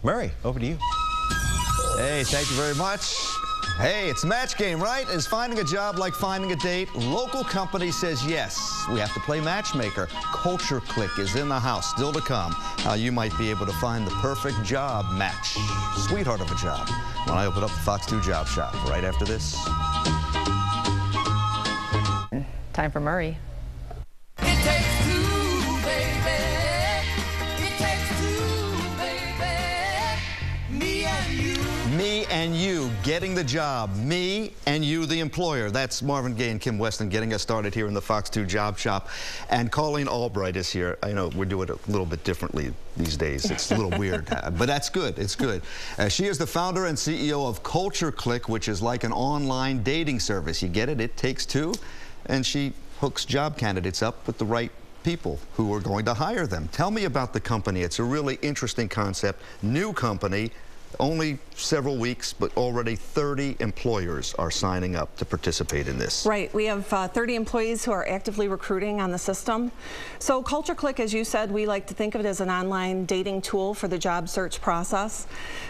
Murray, over to you. Hey, thank you very much. Hey, it's match game, right? Is finding a job like finding a date? Local company says yes. We have to play matchmaker. CulturecliQ is in the house, still to come. How you might be able to find the perfect job match. Sweetheart of a job. When I open up the Fox 2 Job Shop right after this. Time for Murray. It takes two, baby. It takes two, baby. Me and you. Me and you getting the job. Me and you, the employer. That's Marvin Gaye and Kim Weston getting us started here in the Fox 2 Job Shop. And Colleen Albright is here. I know we're doing it a little bit differently these days. It's a little weird, but that's good. It's good. She is the founder and CEO of CulturecliQ, which is like an online dating service. You get it? It takes two. And she hooks job candidates up with the right people who are going to hire them. Tell me about the company. It's a really interesting concept. New company. Only several weeks, but already 30 employers are signing up to participate in this. Right. We have 30 employees who are actively recruiting on the system. So CulturecliQ, as you said, we like to think of it as an online dating tool for the job search process.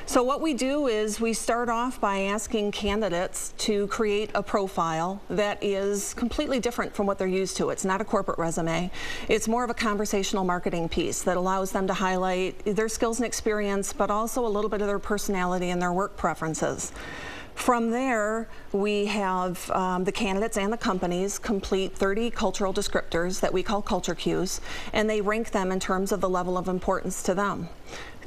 So what we do is we start off by asking candidates to create a profile that is completely different from what they're used to. It's not a corporate resume. It's more of a conversational marketing piece that allows them to highlight their skills and experience, but also a little bit of their personality and their work preferences. From there, we have the candidates and the companies complete 30 cultural descriptors that we call culture cues, and they rank them in terms of the level of importance to them.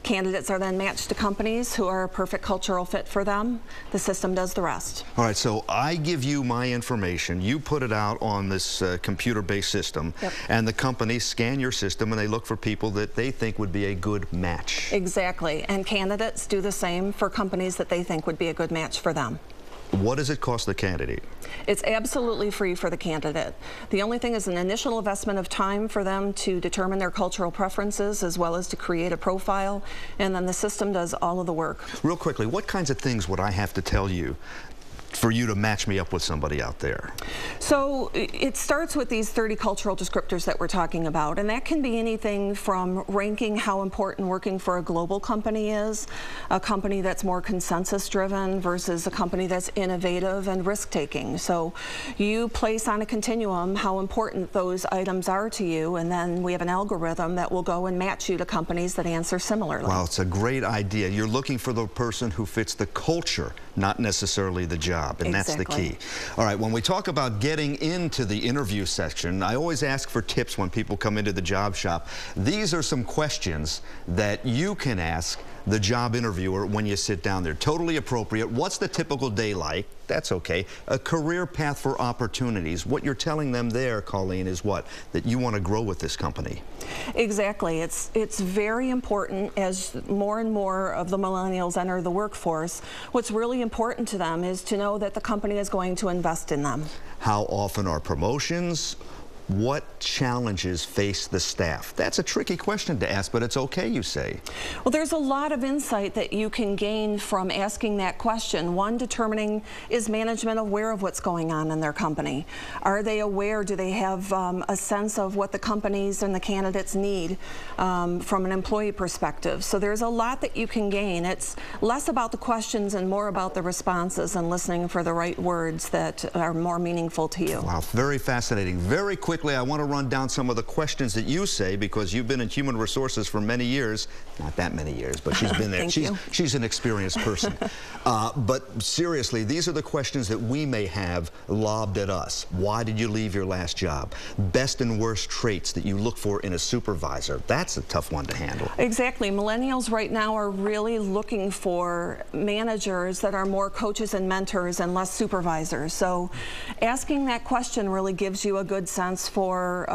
Candidates are then matched to companies who are a perfect cultural fit for them. The system does the rest. All right, so I give you my information. You put it out on this computer-based system, and the companies scan your system and they look for people that they think would be a good match. Exactly, and candidates do the same for companies that they think would be a good match for them. What does it cost the candidate? It's absolutely free for the candidate. The only thing is an initial investment of time for them to determine their cultural preferences as well as to create a profile, and then the system does all of the work. Real quickly, what kinds of things would I have to tell you for you to match me up with somebody out there? So it starts with these 30 cultural descriptors that we're talking about, and that can be anything from ranking how important working for a global company is, a company that's more consensus driven versus a company that's innovative and risk-taking. So you place on a continuum how important those items are to you, and then we have an algorithm that will go and match you to companies that answer similarly. Wow, it's a great idea. You're looking for the person who fits the culture, not necessarily the job. And that's the key. All right, when we talk about getting into the interview section, I always ask for tips when people come into the job shop. These are some questions that you can ask the job interviewer when you sit down there. Totally appropriate. What's the typical day like? That's okay. A career path for opportunities. What you're telling them there, Colleen, is what? That you want to grow with this company. Exactly. It's very important as more and more of the millennials enter the workforce. What's really important to them is to know that the company is going to invest in them. How often are promotions? What challenges face the staff? That's a tricky question to ask, but it's okay, you say. Well, there's a lot of insight that you can gain from asking that question. One, determining, is management aware of what's going on in their company? Are they aware? Do they have a sense of what the companies and the candidates need from an employee perspective? So there's a lot that you can gain. It's less about the questions and more about the responses and listening for the right words that are more meaningful to you. Wow, very fascinating. Very quickly, I want to run down some of the questions that you say, because you've been in human resources for many years. Not that many years, but she's been there. She's an experienced person. But seriously, these are the questions that we may have lobbed at us. Why did you leave your last job? Best and worst traits that you look for in a supervisor. That's a tough one to handle. Exactly. Millennials right now are really looking for managers that are more coaches and mentors and less supervisors. So asking that question really gives you a good sense for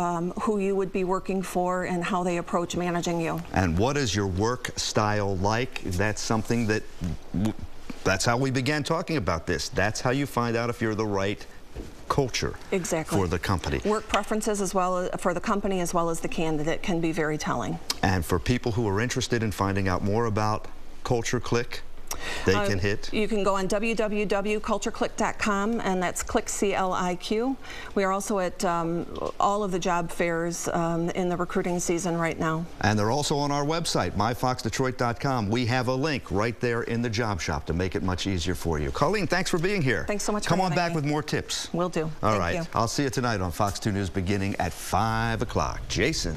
who you would be working for and how they approach managing you. And what is your work style like? That's something that, that's how we began talking about this. That's how you find out if you're the right culture for the company. Work preferences as well as for the company as well as the candidate can be very telling. And for people who are interested in finding out more about CulturecliQ, They can hit? You can go on www.culturecliq.com, and that's click CLIQ. We are also at all of the job fairs in the recruiting season right now. And they're also on our website, myfoxdetroit.com. We have a link right there in the job shop to make it much easier for you. Colleen, thanks for being here. Thanks so much for having me. having Come on back me. with more tips. Will do. All right. Thank you. I'll see you tonight on Fox 2 News beginning at 5 o'clock. Jason.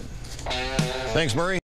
Thanks, Murray.